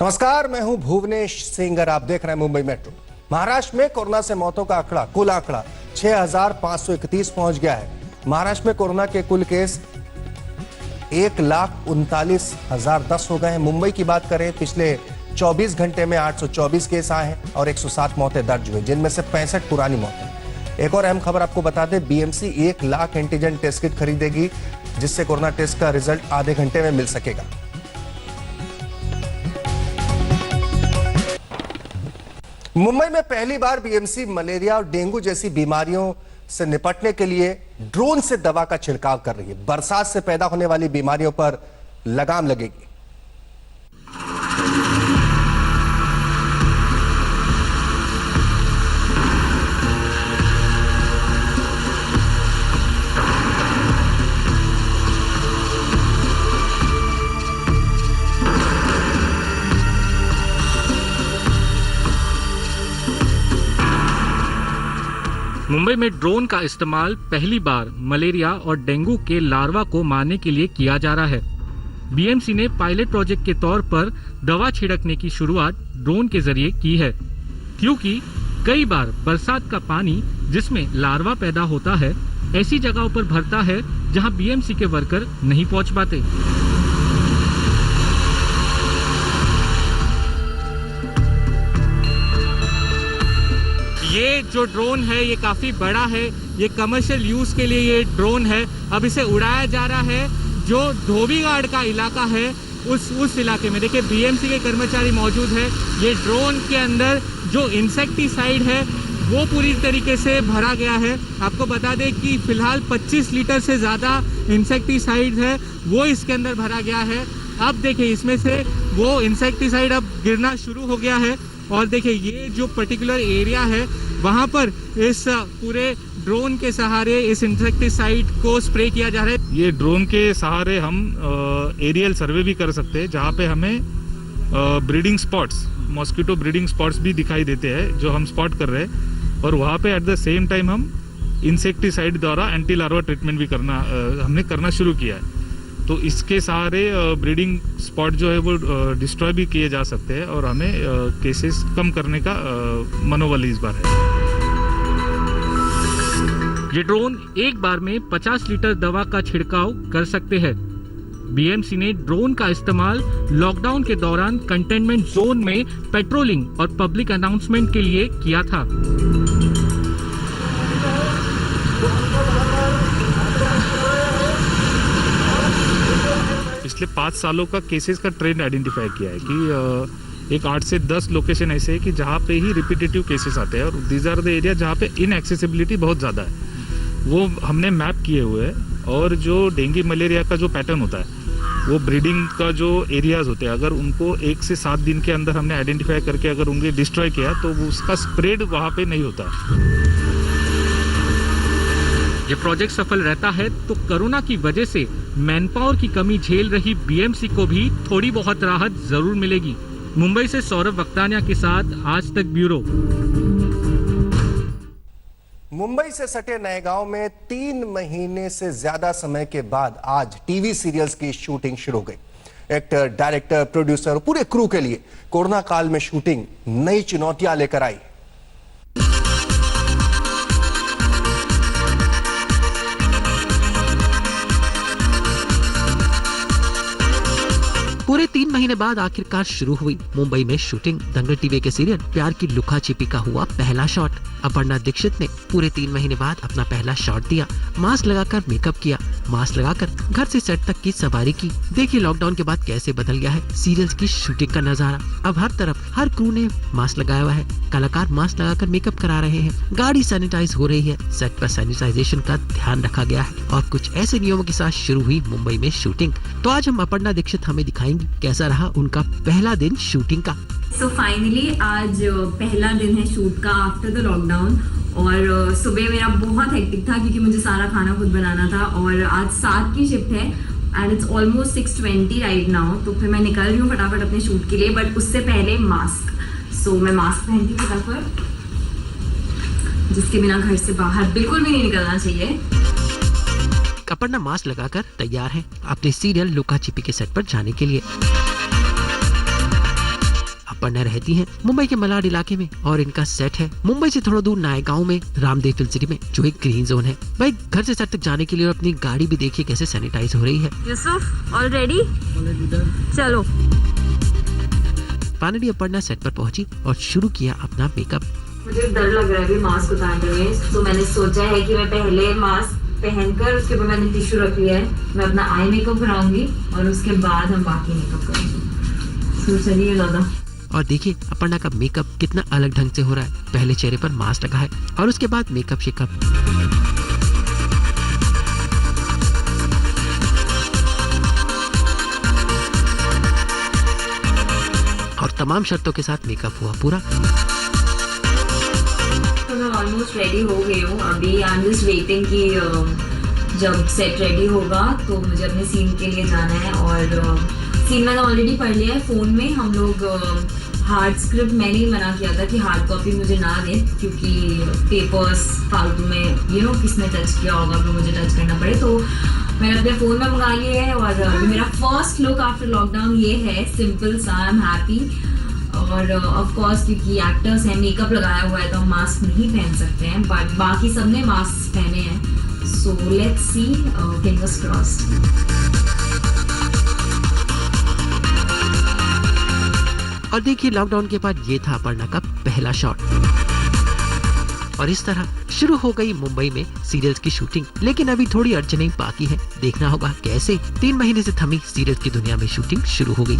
नमस्कार, मैं हूं भुवनेश सिंह और आप देख रहे हैं मुंबई मेट्रो। महाराष्ट्र में कोरोना से मौतों का कुल आंकड़ा 6,531 पहुंच गया है। महाराष्ट्र में कोरोना के कुल केस 1,39,010 हो गए हैं। मुंबई की बात करें, पिछले 24 घंटे में 824 केस आए हैं और 107 मौतें दर्ज हुई, जिनमें से 65 पुरानी मौतें। एक और अहम खबर आपको बता दें, BMC 1 lakh antigen test kit खरीदेगी, जिससे कोरोना टेस्ट का रिजल्ट आधे घंटे में मिल सकेगा। मुंबई में पहली बार बीएमसी मलेरिया और डेंगू जैसी बीमारियों से निपटने के लिए ड्रोन से दवा का छिड़काव कर रही है। बरसात से पैदा होने वाली बीमारियों पर लगाम लगेगी। मुंबई में ड्रोन का इस्तेमाल पहली बार मलेरिया और डेंगू के लार्वा को मारने के लिए किया जा रहा है। बीएमसी ने पायलट प्रोजेक्ट के तौर पर दवा छिड़कने की शुरुआत ड्रोन के जरिए की है, क्योंकि कई बार बरसात का पानी जिसमें लार्वा पैदा होता है ऐसी जगहों पर भरता है जहां बीएमसी के वर्कर नहीं पहुंच पाते। ये जो ड्रोन है ये काफी बड़ा है, ये कमर्शियल यूज के लिए ये ड्रोन है। अब इसे उड़ाया जा रहा है जो धोबीघाट का इलाका है उस इलाके में। देखिए बीएमसी के कर्मचारी मौजूद है। ये ड्रोन के अंदर जो इंसेक्टिसाइड है वो पूरी तरीके से भरा गया है। आपको बता दें कि फिलहाल 25 लीटर से ज्यादा इंसेक्टिसाइड है वो इसके अंदर भरा गया है। अब देखिए इसमें से वो इंसेक्टिसाइड अब गिरना शुरू हो गया है और देखिए ये जो पर्टिकुलर एरिया है वहां पर इस पूरे ड्रोन के सहारे इस इंसेक्टिसाइड को स्प्रे किया जा रहा है। ये ड्रोन के सहारे हम एरियल सर्वे भी कर सकते हैं, जहाँ पे हमें breeding spots, mosquito breeding spots भी दिखाई देते हैं जो हम स्पॉट कर रहे हैं, और वहाँ पे एट द सेम टाइम हम इंसेक्टिसाइड द्वारा एंटी लार्वा ट्रीटमेंट भी हमने करना शुरू किया है। तो इसके सहारे ब्रीडिंग स्पॉट जो है वो डिस्ट्रॉय भी किए जा सकते हैं और हमें केसेस कम करने का मनोबल इस बार है। ये ड्रोन एक बार में 50 लीटर दवा का छिड़काव कर सकते हैं। बीएमसी ने ड्रोन का इस्तेमाल लॉकडाउन के दौरान कंटेनमेंट जोन में पेट्रोलिंग और पब्लिक अनाउंसमेंट के लिए किया था। पिछले 5 सालों का केसेस का ट्रेंड आइडेंटिफाई किया है कि एक 8 से 10 लोकेशन ऐसे है कि जहाँ पे ही रिपीटेटिव केसेस आते हैं और दीज आर द एरिया जहाँ पे इनएक्सेसिबिलिटी बहुत ज़्यादा है, वो हमने मैप किए हुए हैं। और जो डेंगू मलेरिया का जो पैटर्न होता है वो ब्रीडिंग का जो एरियाज होते हैं, अगर उनको 1 से 7 दिन के अंदर हमने आइडेंटिफाई करके अगर उनके डिस्ट्रॉय किया तो उसका स्प्रेड वहाँ पे नहीं होता। ये प्रोजेक्ट सफल रहता है तो कोरोना की वजह से मैनपावर की कमी झेल रही बीएमसी को भी थोड़ी बहुत राहत जरूर मिलेगी। मुंबई से सौरभ वक्तानिया के साथ आज तक ब्यूरो। मुंबई से सटे नए गांव में 3 महीने से ज्यादा समय के बाद आज टीवी सीरियल्स की शूटिंग शुरू हो गई। एक्टर, डायरेक्टर, प्रोड्यूसर और पूरे क्रू के लिए कोरोना काल में शूटिंग नई चुनौतियां लेकर आई। पूरे 3 महीने बाद आखिरकार शुरू हुई मुंबई में शूटिंग। दंगल टीवी के सीरियल प्यार की लुका छिपी का हुआ पहला शॉट। अपर्णा दीक्षित ने पूरे 3 महीने बाद अपना पहला शॉट दिया। मास्क लगाकर मेकअप किया, मास्क लगाकर घर से सेट तक की सवारी की। देखिए लॉकडाउन के बाद कैसे बदल गया है सीरियल्स की शूटिंग का नजारा। अब हर तरफ हर क्रू ने मास्क लगाया हुआ है, कलाकार मास्क लगाकर मेकअप करा रहे हैं, गाड़ी सैनिटाइज हो रही है, सेट पर सैनिटाइजेशन का ध्यान रखा गया है और कुछ ऐसे नियमों के साथ शुरू हुई मुंबई में शूटिंग। तो आज हम अपर्णा दीक्षित हमें दिखाएंगे कैसा रहा उनका पहला दिन शूटिंग का। So finally आज पहला दिन है शूट का आफ्टर द लॉकडाउन और सुबह मेरा बहुत हेक्टिक था क्योंकि मुझे सारा खाना खुद बनाना था और आज 7 की शिफ्ट है and it's almost 6:20 right now. तो फिर मैं निकल रही हूँ फटाफट अपने शूट के लिए, बट उससे पहले मास्क। सो मैं मास्क पहनती हूँ फटाफट, जिसके बिना घर से बाहर बिल्कुल भी नहीं निकलना चाहिए। अपर्णा मास्क लगाकर तैयार है अपने सीरियल लुका छिपी के सेट पर जाने के लिए। अपर्णा रहती हैं मुंबई के मलाड इलाके में और इनका सेट है मुंबई से थोड़ा दूर नायगांव में रामदेव फिल्म सिटी में, जो एक ग्रीन जोन है। भाई घर से सेट तक जाने के लिए और अपनी गाड़ी भी देखिए कैसे सैनिटाइज हो रही है। यूसुफ ऑलरेडी चलो। फाइनली अपर्णा सेट पर पहुंची और शुरू किया अपना मेकअप। मुझे डर लग रहा है अभी मास्क उतारने में, तो मैंने सोचा है कि मैं पहले मास्क पहनकर उसके ऊपर मैंने टिश्यू रख लिया है, मैं अपना आई मेकअप कराऊंगी और उसके बाद हम बाकी मेकअप करेंगे। तो चलिए दादा। और देखिए अपर्णा का मेकअप कितना अलग ढंग से हो रहा है। पहले चेहरे पर मास्क लगा है और उसके बाद मेकअप शेकअप। और तमाम शर्तों के साथ मेकअप हुआ पूरा। तो मैं ऑलमोस्ट रेडी हो गई हूँ अभी। आई एम जस्ट वेटिंग कि जब सेट रेडी होगा तो मुझे अपने सीन के लिए जाना है। और सीन मैंने ऑलरेडी पढ़ लिया है फ़ोन में। हम लोग हार्ड स्क्रिप्ट मैंने ही मना किया था कि हार्ड कॉपी मुझे ना दें, क्योंकि पेपर्स फालतू में किसने टच किया होगा तो मुझे टच करना पड़े। तो मैंने अपने फ़ोन में मंगा लिए है। और मेरा फर्स्ट लुक आफ्टर लॉकडाउन ये है, सिंपल सा। I am happy. और ऑफ कोर्स क्योंकि एक्टर्स हैं, मेकअप लगाया हुआ है तो हम मास्क नहीं पहन सकते हैं, बट बाकी सबने मास्क पहने हैं। So let's see, fingers crossed. और देखिए लॉकडाउन के बाद ये था अपर्णा का पहला शॉट। और इस तरह शुरू हो गई मुंबई में सीरियल्स की शूटिंग। लेकिन अभी थोड़ी अड़चनें बाकी हैं। देखना होगा कैसे 3 महीने से थमी सीरियल्स की दुनिया में शूटिंग शुरू हो गई।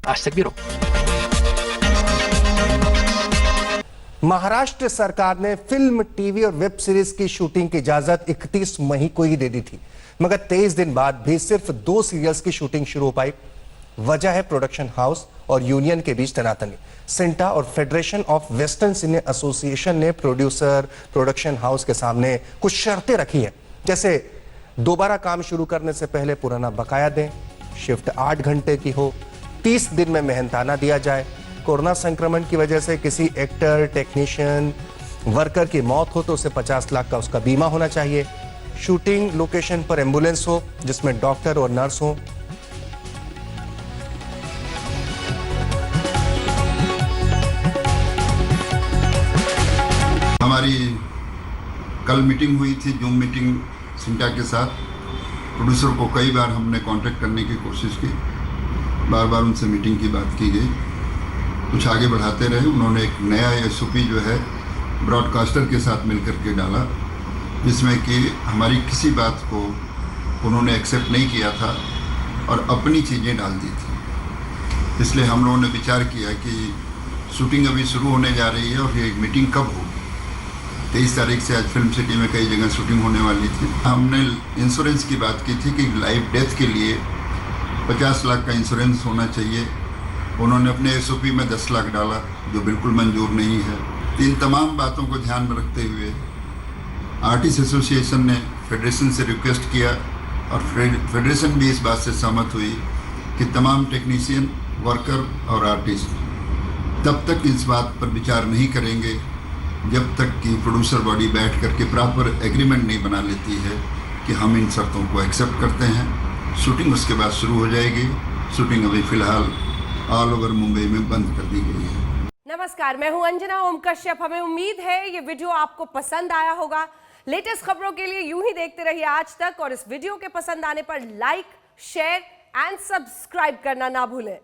आज तक ब्यूरो। महाराष्ट्र सरकार ने फिल्म, टीवी और वेब सीरीज की शूटिंग की इजाजत 31 मई को ही दे दी थी, मगर 23 दिन बाद भी सिर्फ 2 सीरियल्स की शूटिंग शुरू हो पाई। वजह है प्रोडक्शन हाउस और यूनियन के बीच तनातनी। सिंटा और federation of western cine association ने प्रोड्यूसर, प्रोडक्शन हाउस के सामने कुछ शर्तें रखी हैं, जैसे दोबारा काम शुरू करने से पहले पुराना बकाया दें, शिफ्ट 8 घंटे की हो, 30 दिन में मेहनताना दिया जाए, कोरोना संक्रमण की वजह से किसी एक्टर, टेक्नीशियन, वर्कर की मौत हो तो उसे 50 लाख का उसका बीमा होना चाहिए, शूटिंग लोकेशन पर एम्बुलेंस हो जिसमें डॉक्टर और नर्स हो। हमारी कल मीटिंग हुई थी, जूम मीटिंग सिंटा के साथ। प्रोड्यूसर को कई बार हमने कांटेक्ट करने की कोशिश की, बार बार उनसे मीटिंग की बात की गई, कुछ आगे बढ़ाते रहे। उन्होंने एक नया एसओपी जो है ब्रॉडकास्टर के साथ मिलकर के डाला, जिसमें कि हमारी किसी बात को उन्होंने एक्सेप्ट नहीं किया था और अपनी चीज़ें डाल दी थी। इसलिए हम लोगों ने विचार किया कि शूटिंग अभी शुरू होने जा रही है और ये मीटिंग कब होगी। 23 तारीख से आज फिल्म सिटी में कई जगह शूटिंग होने वाली थी। हमने इंश्योरेंस की बात की थी कि लाइव डेथ के लिए 50 लाख का इंश्योरेंस होना चाहिए। उन्होंने अपने एसओपी में 10 लाख डाला, जो बिल्कुल मंजूर नहीं है। इन तमाम बातों को ध्यान में रखते हुए आर्टिस्ट एसोसिएशन ने फेडरेशन से रिक्वेस्ट किया और फेडरेशन भी इस बात से सहमत हुई कि तमाम टेक्नीशियन, वर्कर और आर्टिस्ट तब तक इस बात पर विचार नहीं करेंगे जब तक कि प्रोड्यूसर बॉडी बैठ करके प्रॉपर एग्रीमेंट नहीं बना लेती है कि हम इन शर्तों को एक्सेप्ट करते हैं। शूटिंग उसके बाद शुरू हो जाएगी। शूटिंग अभी फिलहाल ऑल ओवर मुंबई में बंद कर दी गई है। नमस्कार, मैं हूं अंजना ओम कश्यप। हमें उम्मीद है ये वीडियो आपको पसंद आया होगा। लेटेस्ट खबरों के लिए यूं ही देखते रहिए आज तक, और इस वीडियो के पसंद आने पर लाइक, शेयर एंड सब्सक्राइब करना ना भूलें।